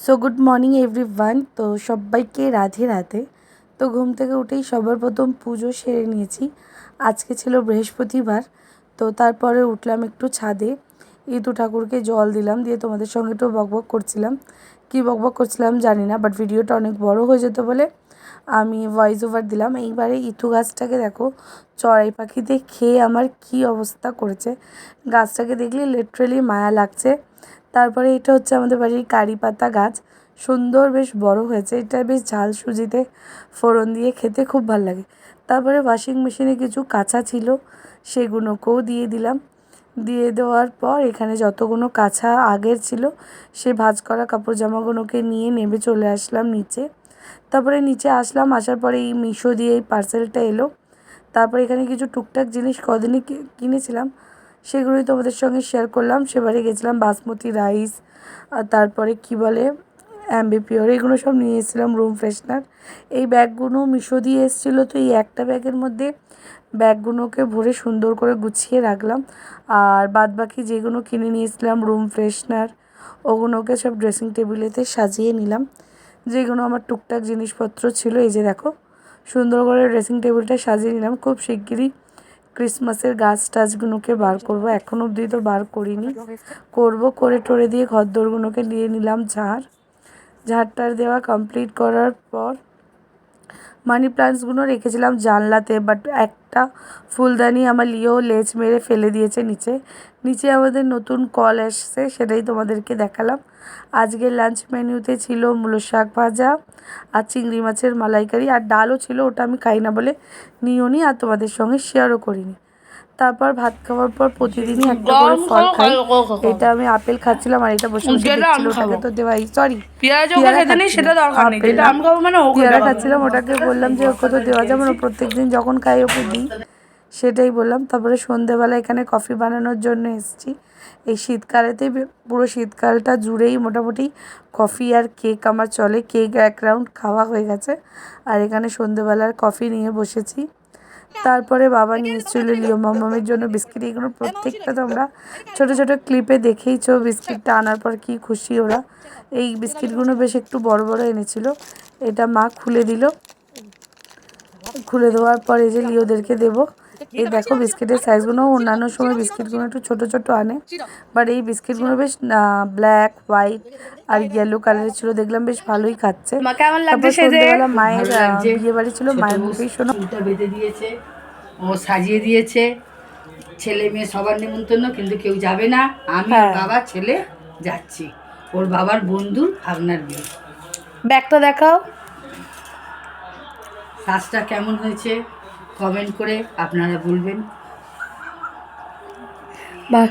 So good morning everyone. তো সবাইকে রাধে রাধে। তো ঘুম থেকে উঠেই সবার প্রথম পুজো সেরে নিয়েছি। আজকে ছিল বৃহস্পতিবার। তো তারপরে উঠলাম একটু ছাদে, ইদু ঠাকুরকে জল দিলাম, দিয়ে তোমাদের সঙ্গে একটু বকবক করছিলাম। কী বকবক করছিলাম জানি না, বাট ভিডিওটা অনেক বড় হয়ে যেত বলে আমি ভয়েস ওভার দিলাম। এইবারে ইতু গাছটাকে দেখো, চড়াই পাখিতে খেয়ে আমার কি অবস্থা করেছে। গাছটাকে দেখলে লিটারেলি মায়া লাগছে। তারপরে এটা হচ্ছে আমাদের বাড়ির কারি পাতা গাছ, সুন্দর বেশ বড় হয়েছে। এটা বেশ ঝাল সুজিতে ফোড়ন দিয়ে খেতে খুব ভালো লাগে। তারপরে ওয়াশিং মেশিনে কিছু কাঁচা ছিল, সেগুলোকেও দিয়ে দিলাম। দিয়ে দেওয়ার পর এখানে যতগুলো কাঁচা আগের ছিল সে ভাঁজ করা কাপড় জামাগুলোকে নিয়ে নেমে চলে আসলাম নিচে। তারপরে নিচে আসলাম, আসার পরে এই মিশো দিয়ে এই পার্সেলটা এলো। তারপরে এখানে কিছু টুকটাক জিনিস কদিনই কিনেছিলাম, সেগুলোই তোমাদের সঙ্গে শেয়ার করলাম। সেবারে গেছিলাম বাসমতি রাইস, আর তারপরে কি বলে অ্যাম্বিপিওর, এগুলো সব নিয়ে এসেছিলাম, রুম ফ্রেশনার। এই ব্যাগগুলো মিশো দিয়ে এসেছিলো, তো এই একটা ব্যাগের মধ্যে ব্যাগগুলোকে ভরে সুন্দর করে গুছিয়ে রাখলাম। আর বাদবাকি যেগুলো কিনে নিয়েছিলাম রুম ফ্রেশনার, ওগুলোকে সব ড্রেসিং টেবিলেতে সাজিয়ে নিলাম। যেগুলো আমার টুকটাক জিনিসপত্র ছিল, এই যে দেখো সুন্দর করে ড্রেসিং টেবিলটা সাজিয়ে নিলাম। খুব শিগগিরই ক্রিসমাসের গাছ টাছগুলোকে বার করব, এখনও অবধি তো বার করিনি, করব। করে টরে দিয়ে ঘরদোরগুলোকে দিয়ে নিলাম ঝাড়টার দেওয়া কমপ্লিট করার পর মানি প্লান্টসগুলো রেখেছিলাম জানলাতে, বাট একটা ফুলদানি আমার লিও লেজ মেরে ফেলে দিয়েছে নিচে। নিচে আমাদের নতুন কল এসছে, সেটাই তোমাদেরকে দেখালাম। আজকের লাঞ্চ মেনুতে ছিল মূলো শাক ভাজা আর চিংড়ি মাছের মালাইকারি, আর ডালও ছিল, ওটা আমি খাই না বলে নিও নি আর তোমাদের সঙ্গে শেয়ারও করিনি। তারপর ভাত খাওয়ার পর প্রতিদিনই একটা করে ফল খাই। এটা আমি আপেল খাচ্ছিলাম, আর এটা বসে বসে দেখছিল, ওটাকে তো দেওয়াই, সরি পেয়ারা খাচ্ছিলাম। ওটাকে বললাম যে ওকে তো দেওয়া যাবে না, প্রত্যেকদিন যখন খাই ওকে দিই, সেটাই বললাম। তারপরে সন্ধেবেলা এখানে কফি বানানোর জন্য এসেছি। এই শীতকালেতে পুরো শীতকালটা জুড়েই মোটামুটি কফি আর কেক আমার চলে। কেক 1 রাউন্ড খাওয়া হয়ে গেছে, আর এখানে সন্ধেবেলার কফি নিয়ে বসেছি। তারপরে বাবা নিয়ে এসেছিল লিও মামামের জন্য বিস্কিট। এগুলো প্রত্যেকটা তোমরা ছোটো ছোটো ক্লিপে দেখেইছো, বিস্কিটটা আনার পর কি খুশি ওরা। এই বিস্কিটগুলো বেশ একটু বড় বড় এনেছিল। এটা মা খুলে দিল, খুলে দেওয়ার পর এই যে লিওদেরকে দেবো। এই দেখো বিস্কিটের সাইজগুলো, অন্যান্য সময় বিস্কিটগুলো একটু ছোটো ছোটো আনে, বাট এই বিস্কিটগুলো বেশ ব্ল্যাক হোয়াইট আর ইয়েলো কালারের ছিল, দেখলাম বেশ ভালোই খাচ্ছে। তারপর সন্ধ্যেবেলা মায়ের বিয়ে বাড়ি ছিল, মায়ের মুখেই শোনো। বেঁধে দিয়েছে, ও সাজিয়ে দিয়েছে, ছেলে মেয়ে সবার নেমন্তন্ন, কিন্তু কেউ যাবে না। আমি আর বাবা ছেলে যাচ্ছি, ওর বাবার বন্ধুর ভাগনার বিয়ে। ব্যাগটা দেখাও, কাজটা কেমন হয়েছে কমেন্ট করে আপনারা বলবেন। বাহ।